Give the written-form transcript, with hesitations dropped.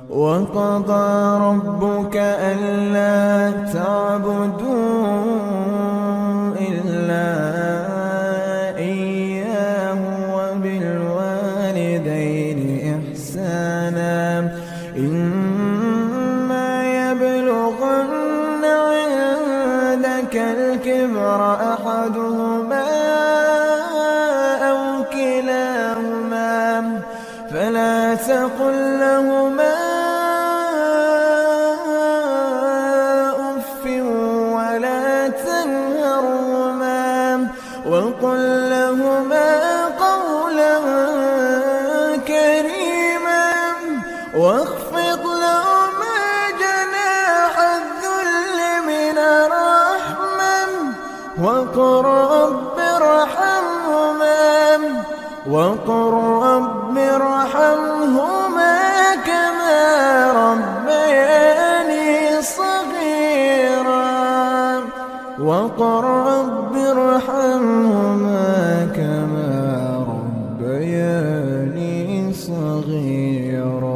وقضى ربك ألا تعبدوا إلا إياه وبالوالدين إحسانا إما يبلغن عندك الكبر أحدهما أو كلاهما فلا تقل لهما أف ولا تنهرهما وقل لهما قولا كريما واخفض لهما جناح الذل من الرحمة وقل رب ارحمهما كما ربياني صغيرا وقل رب ارحمهما كما ربياني صغيرا.